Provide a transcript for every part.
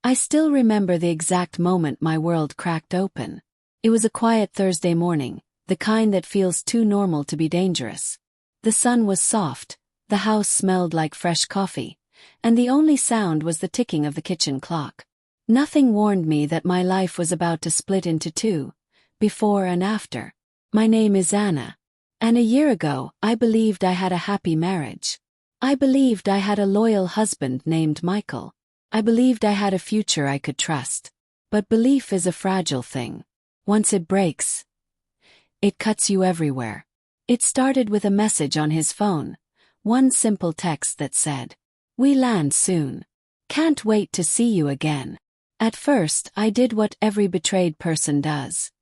I still remember the exact moment my world cracked open. It was a quiet Thursday morning, the kind that feels too normal to be dangerous. The sun was soft, the house smelled like fresh coffee, and the only sound was the ticking of the kitchen clock. Nothing warned me that my life was about to split into two, before and after. My name is Anna. And a year ago, I believed I had a happy marriage. I believed I had a loyal husband named Michael. I believed I had a future I could trust. But belief is a fragile thing. Once it breaks, it cuts you everywhere. It started with a message on his phone, one simple text that said, "We land soon. Can't wait to see you again." At first, I did what every betrayed person does.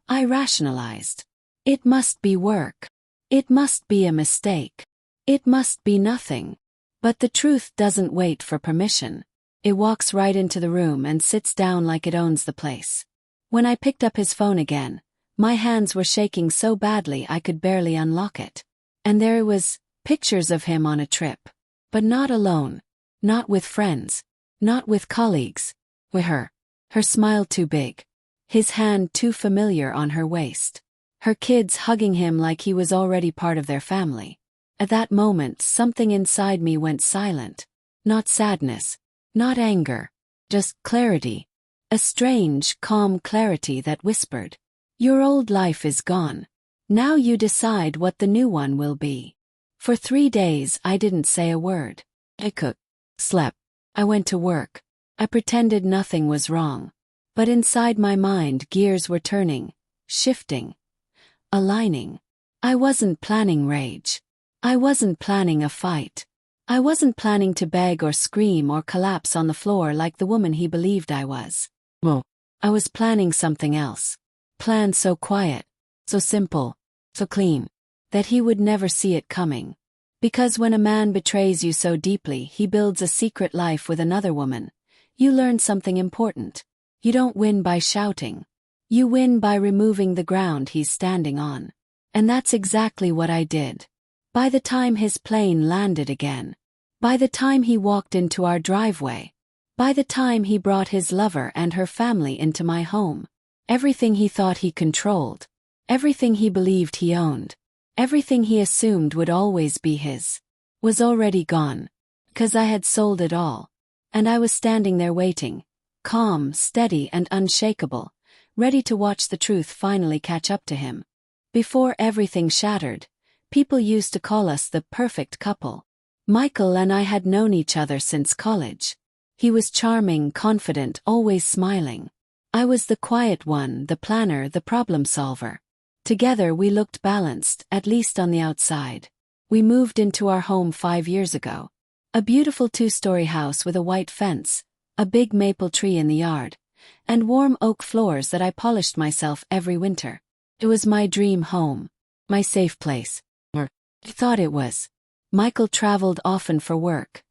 I rationalized. It must be work. It must be a mistake. It must be nothing. But the truth doesn't wait for permission. It walks right into the room and sits down like it owns the place. When I picked up his phone again, my hands were shaking so badly I could barely unlock it. And there it was, pictures of him on a trip. But not alone. Not with friends. Not with colleagues. With her. Her smile too big. His hand too familiar on her waist. Her kids hugging him like he was already part of their family. At that moment, something inside me went silent. Not sadness. Not anger. Just clarity. A strange, calm clarity that whispered, "Your old life is gone. Now you decide what the new one will be." For 3 days I didn't say a word. I cooked, slept. I went to work. I pretended nothing was wrong. But inside my mind gears were turning, shifting, aligning. I wasn't planning rage. I wasn't planning a fight. I wasn't planning to beg or scream or collapse on the floor like the woman he believed I was. Well, I was planning something else. Planned so quiet, so simple, so clean, that he would never see it coming. Because when a man betrays you so deeply he builds a secret life with another woman, you learn something important. You don't win by shouting. You win by removing the ground he's standing on. And that's exactly what I did. By the time his plane landed again, by the time he walked into our driveway, by the time he brought his lover and her family into my home, everything he thought he controlled, everything he believed he owned, everything he assumed would always be his, was already gone. 'Cause I had sold it all. And I was standing there waiting, calm, steady and unshakable, ready to watch the truth finally catch up to him. Before everything shattered, people used to call us the perfect couple. Michael and I had known each other since college. He was charming, confident, always smiling. I was the quiet one, the planner, the problem solver. Together we looked balanced, at least on the outside. We moved into our home 5 years ago. A beautiful 2-story house with a white fence, a big maple tree in the yard, and warm oak floors that I polished myself every winter. It was my dream home. My safe place. Or I thought it was. Michael traveled often for work.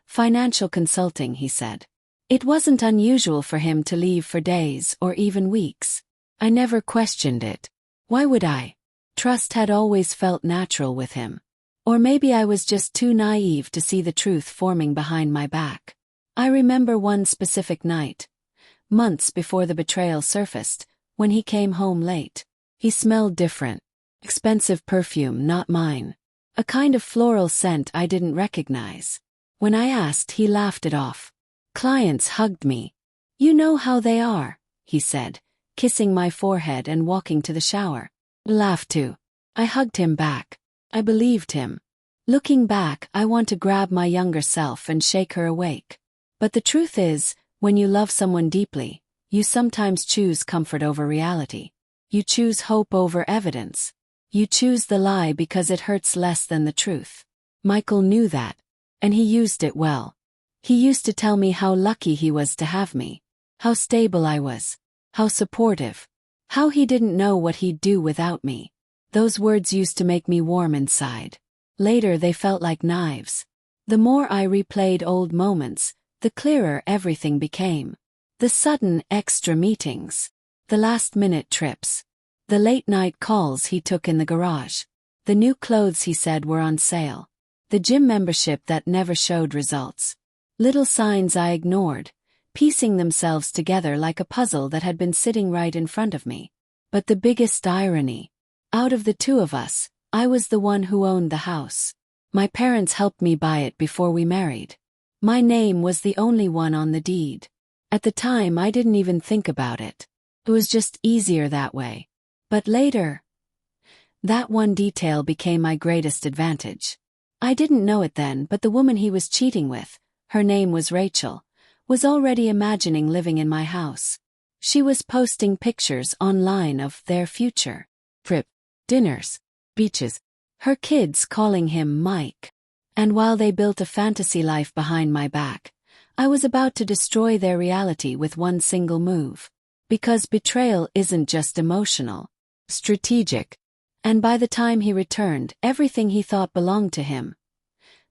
Financial consulting, he said. It wasn't unusual for him to leave for days or even weeks. I never questioned it. Why would I? Trust had always felt natural with him. Or maybe I was just too naive to see the truth forming behind my back. I remember one specific night, months before the betrayal surfaced, when he came home late. He smelled different. Expensive perfume, not mine. A kind of floral scent I didn't recognize. When I asked, he laughed it off. Clients hugged me. "You know how they are," he said, kissing my forehead and walking to the shower. Laughed too. I hugged him back. I believed him. Looking back, I want to grab my younger self and shake her awake. But the truth is, when you love someone deeply, you sometimes choose comfort over reality. You choose hope over evidence. You choose the lie because it hurts less than the truth. Michael knew that, and he used it well. He used to tell me how lucky he was to have me, how stable I was, how supportive, how he didn't know what he'd do without me. Those words used to make me warm inside. Later they felt like knives. The more I replayed old moments, the clearer everything became. The sudden extra meetings, the last-minute trips, the late-night calls he took in the garage, the new clothes he said were on sale, the gym membership that never showed results. Little signs I ignored, piecing themselves together like a puzzle that had been sitting right in front of me. But the biggest irony, out of the two of us, I was the one who owned the house. My parents helped me buy it before we married. My name was the only one on the deed. At the time, I didn't even think about it. It was just easier that way. But later, that one detail became my greatest advantage. I didn't know it then, but the woman he was cheating with, her name was Rachel, was already imagining living in my house. She was posting pictures online of their future. Trip, dinners, beaches, her kids calling him Mike. And while they built a fantasy life behind my back, I was about to destroy their reality with one single move. Because betrayal isn't just emotional, strategic. And by the time he returned, everything he thought belonged to him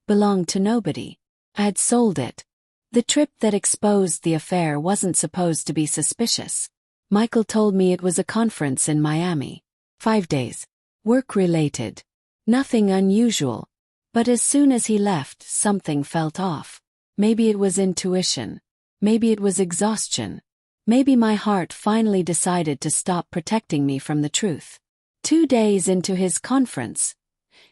belonged to nobody. I had sold it. The trip that exposed the affair wasn't supposed to be suspicious. Michael told me it was a conference in Miami. 5 days. Work-related. Nothing unusual. But as soon as he left, something felt off. Maybe it was intuition. Maybe it was exhaustion. Maybe my heart finally decided to stop protecting me from the truth. 2 days into his conference,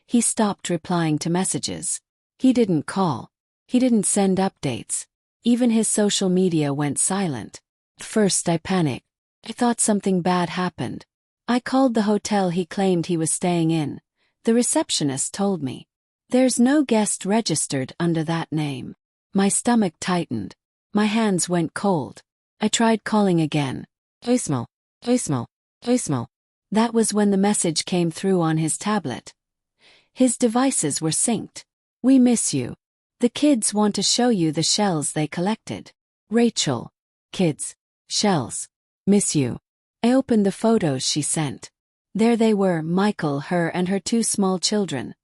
he stopped replying to messages. He didn't call. He didn't send updates. Even his social media went silent. At first I panicked. I thought something bad happened. I called the hotel he claimed he was staying in. The receptionist told me, "There's no guest registered under that name." My stomach tightened. My hands went cold. I tried calling again. Voicemail, voicemail, voicemail. That was when the message came through on his tablet. His devices were synced. "We miss you. The kids want to show you the shells they collected. Rachel. Kids. Shells. Miss you." I opened the photos she sent. There they were, Michael, her and her 2 small children,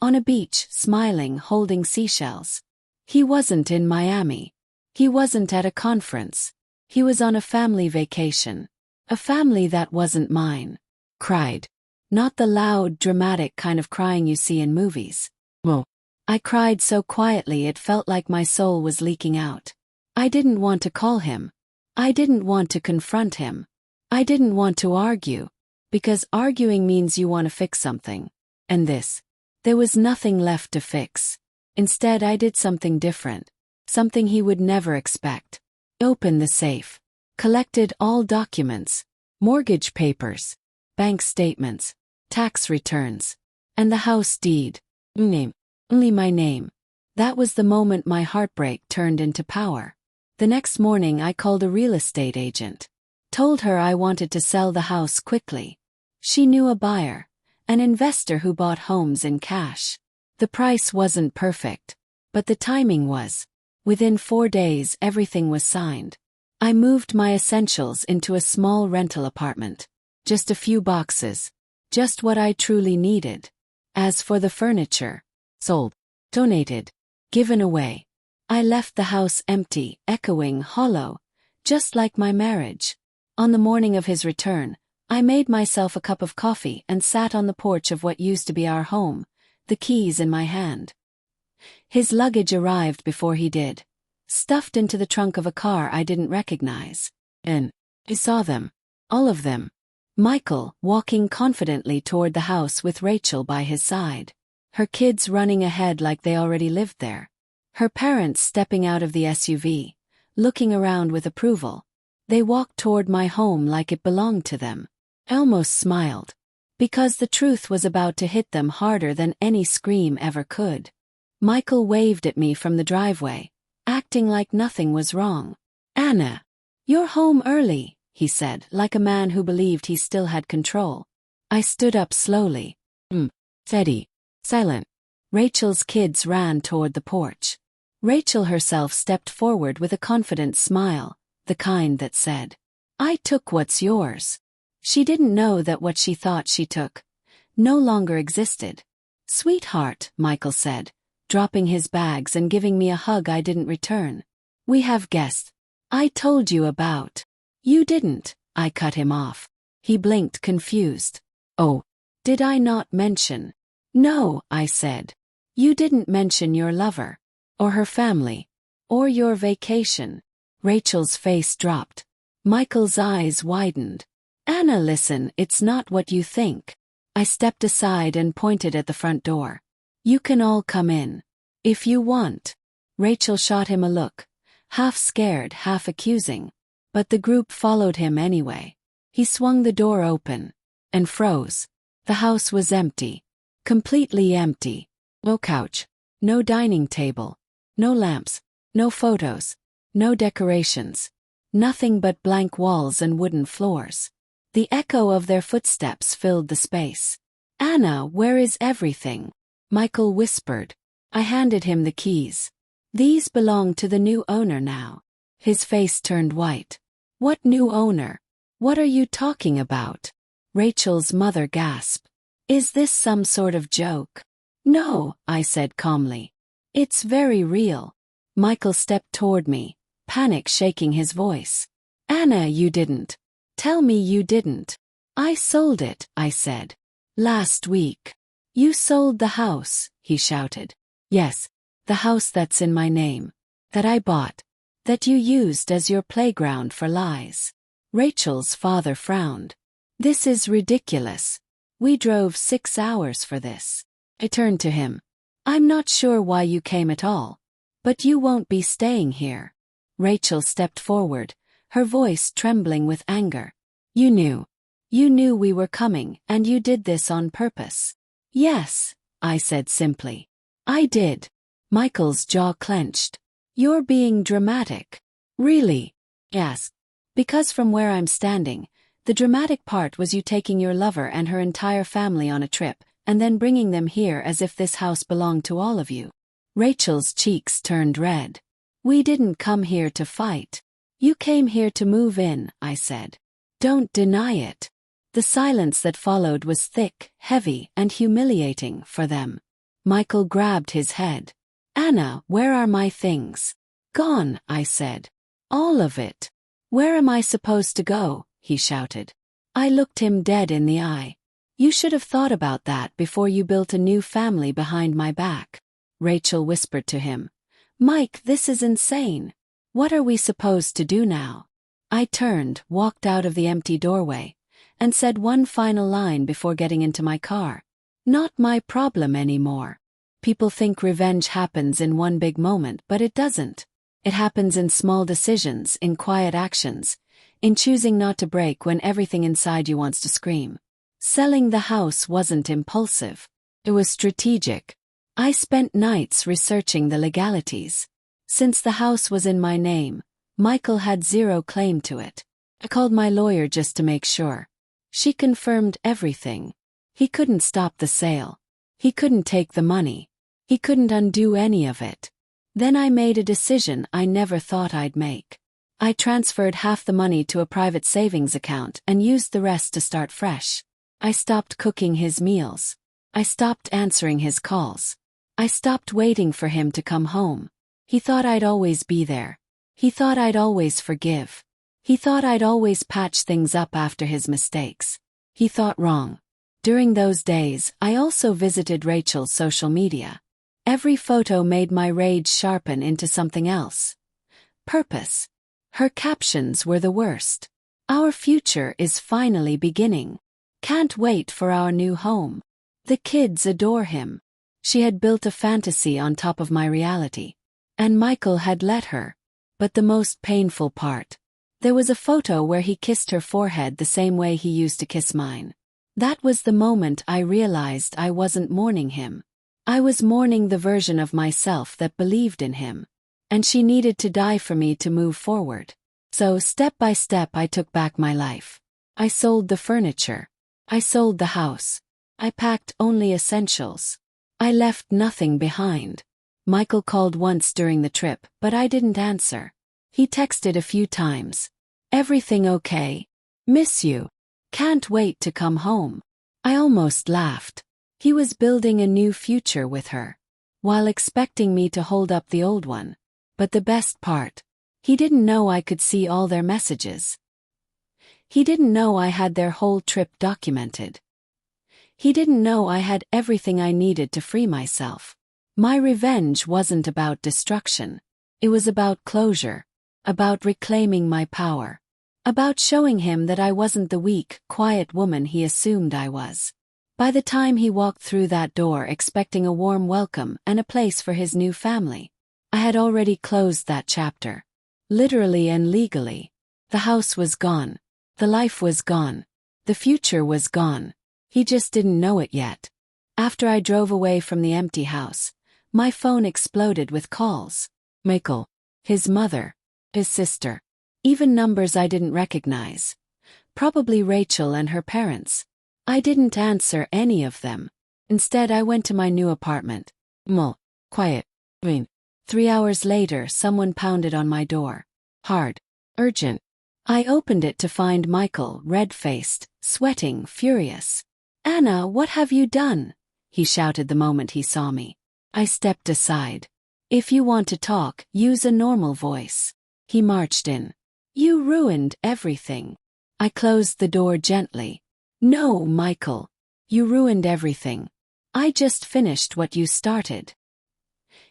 on a beach, smiling, holding seashells. He wasn't in Miami. He wasn't at a conference. He was on a family vacation. A family that wasn't mine. Cried. Not the loud, dramatic kind of crying you see in movies. Whoa. I cried so quietly it felt like my soul was leaking out. I didn't want to call him. I didn't want to confront him. I didn't want to argue. Because arguing means you want to fix something. And there was nothing left to fix. Instead, I did something different. Something he would never expect. Opened the safe. Collected all documents. Mortgage papers. Bank statements. Tax returns. And the house deed. Name. Only my name. That was the moment my heartbreak turned into power. The next morning I called a real estate agent. Told her I wanted to sell the house quickly. She knew a buyer, an investor who bought homes in cash. The price wasn't perfect, but the timing was. Within 4 days everything was signed. I moved my essentials into a small rental apartment. Just a few boxes. Just what I truly needed. As for the furniture, sold, donated, given away. I left the house empty, echoing, hollow, just like my marriage. On the morning of his return, I made myself a cup of coffee and sat on the porch of what used to be our home, the keys in my hand. His luggage arrived before he did, stuffed into the trunk of a car I didn't recognize. And I saw them, all of them. Michael walking confidently toward the house with Rachel by his side. Her kids running ahead like they already lived there. Her parents stepping out of the SUV, looking around with approval. They walked toward my home like it belonged to them. I almost smiled. Because the truth was about to hit them harder than any scream ever could. Michael waved at me from the driveway, acting like nothing was wrong. "Anna, you're home early," he said, like a man who believed he still had control. I stood up slowly. Steady. Silent. Rachel's kids ran toward the porch. Rachel herself stepped forward with a confident smile, the kind that said, "I took what's yours." She didn't know that what she thought she took no longer existed. "Sweetheart," Michael said, dropping his bags and giving me a hug I didn't return. "We have guests. I told you about." "You didn't," I cut him off. He blinked, confused. "Oh, did I not mention?" "No," I said. "You didn't mention your lover. Or her family. Or your vacation." Rachel's face dropped. Michael's eyes widened. Anna, listen, it's not what you think. I stepped aside and pointed at the front door. You can all come in. If you want. Rachel shot him a look, half scared, half accusing. But the group followed him anyway. He swung the door open and froze. The house was empty. Completely empty. No couch. No dining table. No lamps. No photos. No decorations. Nothing but blank walls and wooden floors. The echo of their footsteps filled the space. Anna, where is everything? Michael whispered. I handed him the keys. These belong to the new owner now. His face turned white. What new owner? What are you talking about? Rachel's mother gasped. Is this some sort of joke? No, I said calmly. It's very real. Michael stepped toward me, panic shaking his voice. Anna, you didn't. Tell me you didn't. I sold it, I said. Last week. You sold the house, he shouted. Yes, the house that's in my name. That I bought. That you used as your playground for lies. Rachel's father frowned. This is ridiculous. We drove 6 hours for this. I turned to him. I'm not sure why you came at all. But you won't be staying here. Rachel stepped forward, her voice trembling with anger. You knew. You knew we were coming, and you did this on purpose. Yes, I said simply. I did. Michael's jaw clenched. You're being dramatic. Really? Yes. Because from where I'm standing, the dramatic part was you taking your lover and her entire family on a trip, and then bringing them here as if this house belonged to all of you. Rachel's cheeks turned red. We didn't come here to fight. You came here to move in, I said. Don't deny it. The silence that followed was thick, heavy, and humiliating for them. Michael grabbed his head. Anna, where are my things? Gone, I said. All of it. Where am I supposed to go? He shouted. I looked him dead in the eye. You should have thought about that before you built a new family behind my back. Rachel whispered to him. Mike, this is insane. What are we supposed to do now? I turned, walked out of the empty doorway, and said one final line before getting into my car. Not my problem anymore. People think revenge happens in one big moment, but it doesn't. It happens in small decisions, in quiet actions, in choosing not to break when everything inside you wants to scream. Selling the house wasn't impulsive. It was strategic. I spent nights researching the legalities. Since the house was in my name, Michael had zero claim to it. I called my lawyer just to make sure. She confirmed everything. He couldn't stop the sale. He couldn't take the money. He couldn't undo any of it. Then I made a decision I never thought I'd make. I transferred half the money to a private savings account and used the rest to start fresh. I stopped cooking his meals. I stopped answering his calls. I stopped waiting for him to come home. He thought I'd always be there. He thought I'd always forgive. He thought I'd always patch things up after his mistakes. He thought wrong. During those days, I also visited Rachel's social media. Every photo made my rage sharpen into something else. Purpose. Her captions were the worst. Our future is finally beginning. Can't wait for our new home. The kids adore him. She had built a fantasy on top of my reality. And Michael had let her. But the most painful part. There was a photo where he kissed her forehead the same way he used to kiss mine. That was the moment I realized I wasn't mourning him. I was mourning the version of myself that believed in him. And she needed to die for me to move forward. So step by step I took back my life. I sold the furniture. I sold the house. I packed only essentials. I left nothing behind. Michael called once during the trip, but I didn't answer. He texted a few times. Everything okay? Miss you. Can't wait to come home. I almost laughed. He was building a new future with her, while expecting me to hold up the old one. But the best part, he didn't know I could see all their messages. He didn't know I had their whole trip documented. He didn't know I had everything I needed to free myself. My revenge wasn't about destruction. It was about closure. about reclaiming my power, about showing him that I wasn't the weak, quiet woman he assumed I was. By the time he walked through that door expecting a warm welcome and a place for his new family, I had already closed that chapter. Literally and legally. The house was gone. The life was gone. The future was gone. He just didn't know it yet. After I drove away from the empty house, my phone exploded with calls. Michael, his mother, his sister, even numbers I didn't recognize. Probably Rachel and her parents. I didn't answer any of them. Instead, I went to my new apartment. Quiet. 3 hours later, someone pounded on my door. Hard. Urgent. I opened it to find Michael, red-faced, sweating, furious. "Anna, what have you done?" he shouted the moment he saw me. I stepped aside. "If you want to talk, use a normal voice." He marched in. "You ruined everything." I closed the door gently. "No, Michael. You ruined everything. I just finished what you started."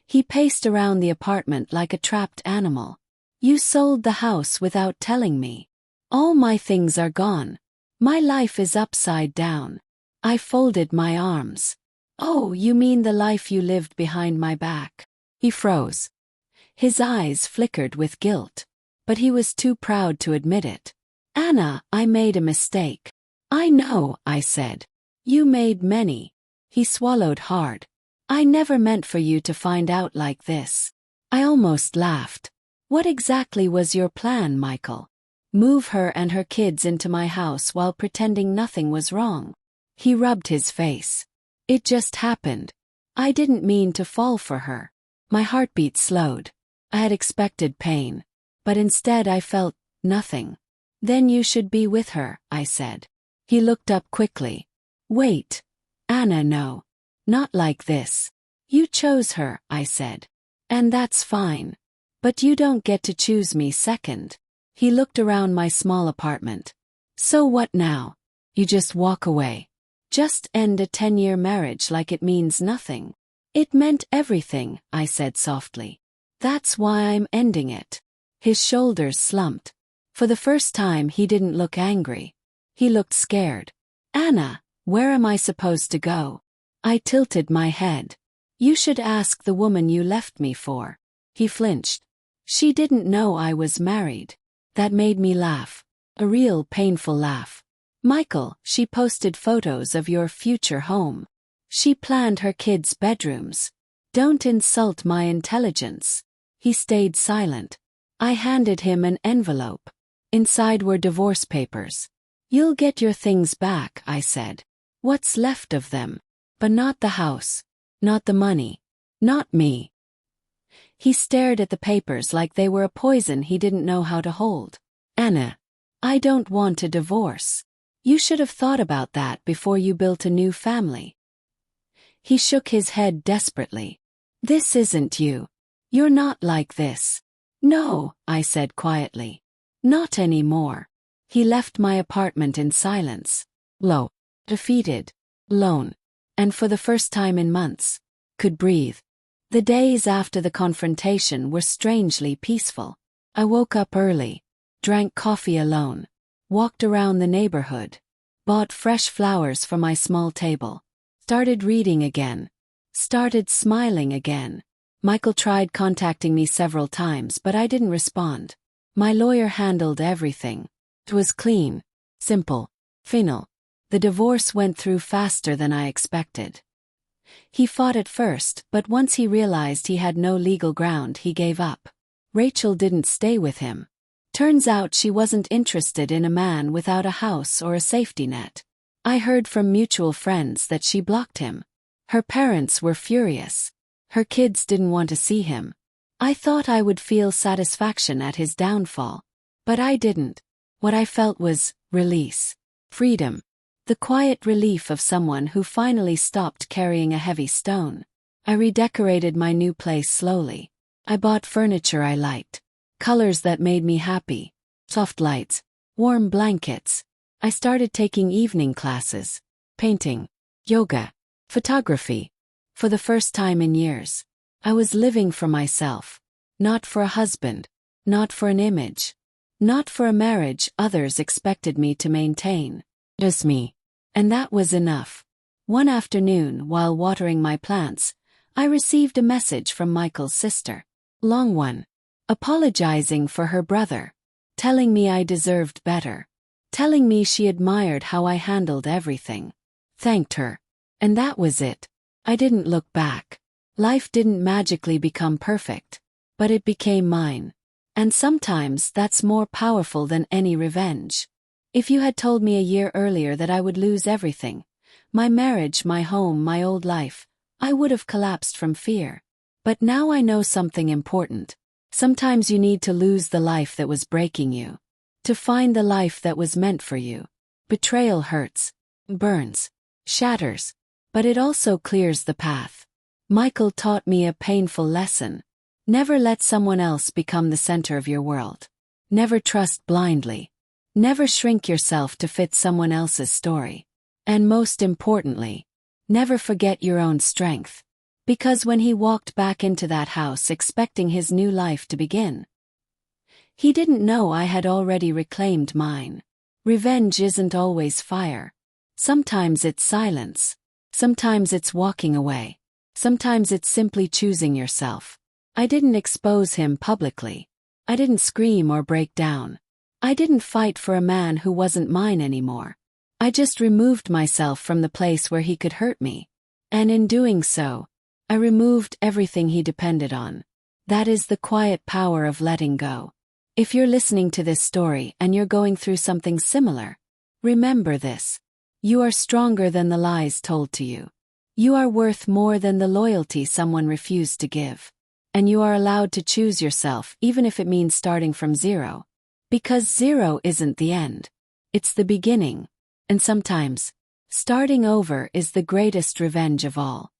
He paced around the apartment like a trapped animal. "You sold the house without telling me. All my things are gone. My life is upside down." I folded my arms. "Oh, you mean the life you lived behind my back?" He froze. His eyes flickered with guilt. But he was too proud to admit it. "Anna, I made a mistake." "I know," I said. "You made many." He swallowed hard. "I never meant for you to find out like this." I almost laughed. "What exactly was your plan, Michael? Move her and her kids into my house while pretending nothing was wrong?" He rubbed his face. "It just happened. I didn't mean to fall for her." My heartbeat slowed. I had expected pain. But instead I felt nothing. "Then you should be with her," I said. He looked up quickly. "Wait. Anna, no. Not like this. You chose her," I said. "And that's fine. But you don't get to choose me second." He looked around my small apartment. "So what now? You just walk away? Just end a 10-year marriage like it means nothing?" "It meant everything," I said softly. "That's why I'm ending it." His shoulders slumped. For the first time he didn't look angry. He looked scared. "Anna, where am I supposed to go?" I tilted my head. "You should ask the woman you left me for." He flinched. "She didn't know I was married." That made me laugh. A real painful laugh. "Michael, she posted photos of your future home. She planned her kids' bedrooms. Don't insult my intelligence." He stayed silent. I handed him an envelope. Inside were divorce papers. "You'll get your things back," I said. "What's left of them. But not the house. Not the money. Not me." He stared at the papers like they were a poison he didn't know how to hold. "Anna, I don't want a divorce. You should have thought about that before you built a new family." He shook his head desperately. "This isn't you. You're not like this." "No," I said quietly. "Not anymore." He left my apartment in silence. Low. Defeated. Alone. And for the first time in months, could breathe. The days after the confrontation were strangely peaceful. I woke up early, drank coffee alone, walked around the neighborhood, bought fresh flowers for my small table, started reading again, started smiling again. Michael tried contacting me several times, but I didn't respond. My lawyer handled everything. It was clean, simple, final. The divorce went through faster than I expected. He fought at first, but once he realized he had no legal ground, he gave up. Rachel didn't stay with him. Turns out she wasn't interested in a man without a house or a safety net. I heard from mutual friends that she blocked him. Her parents were furious. Her kids didn't want to see him. I thought I would feel satisfaction at his downfall. But I didn't. What I felt was release. Freedom. The quiet relief of someone who finally stopped carrying a heavy stone. I redecorated my new place slowly. I bought furniture I liked. Colors that made me happy. Soft lights. Warm blankets. I started taking evening classes. Painting. Yoga. Photography. For the first time in years, I was living for myself, not for a husband. Not for an image. Not for a marriage others expected me to maintain. Just me. And that was enough. One afternoon, while watering my plants, I received a message from Michael's sister. Long one. Apologizing for her brother. Telling me I deserved better. Telling me she admired how I handled everything. Thanked her. And that was it. I didn't look back. Life didn't magically become perfect. But it became mine. And sometimes that's more powerful than any revenge. If you had told me a year earlier that I would lose everything, my marriage, my home, my old life, I would have collapsed from fear. But now I know something important. Sometimes you need to lose the life that was breaking you, to find the life that was meant for you. Betrayal hurts, burns, shatters, but it also clears the path. Michael taught me a painful lesson. Never let someone else become the center of your world. Never trust blindly. Never shrink yourself to fit someone else's story. And most importantly, never forget your own strength. Because when he walked back into that house expecting his new life to begin, he didn't know I had already reclaimed mine. Revenge isn't always fire. Sometimes it's silence. Sometimes it's walking away. Sometimes it's simply choosing yourself. I didn't expose him publicly. I didn't scream or break down. I didn't fight for a man who wasn't mine anymore. I just removed myself from the place where he could hurt me. And in doing so, I removed everything he depended on. That is the quiet power of letting go. If you're listening to this story and you're going through something similar, remember this. You are stronger than the lies told to you. You are worth more than the loyalty someone refused to give. And you are allowed to choose yourself even if it means starting from zero. Because zero isn't the end. It's the beginning. And sometimes, starting over is the greatest revenge of all.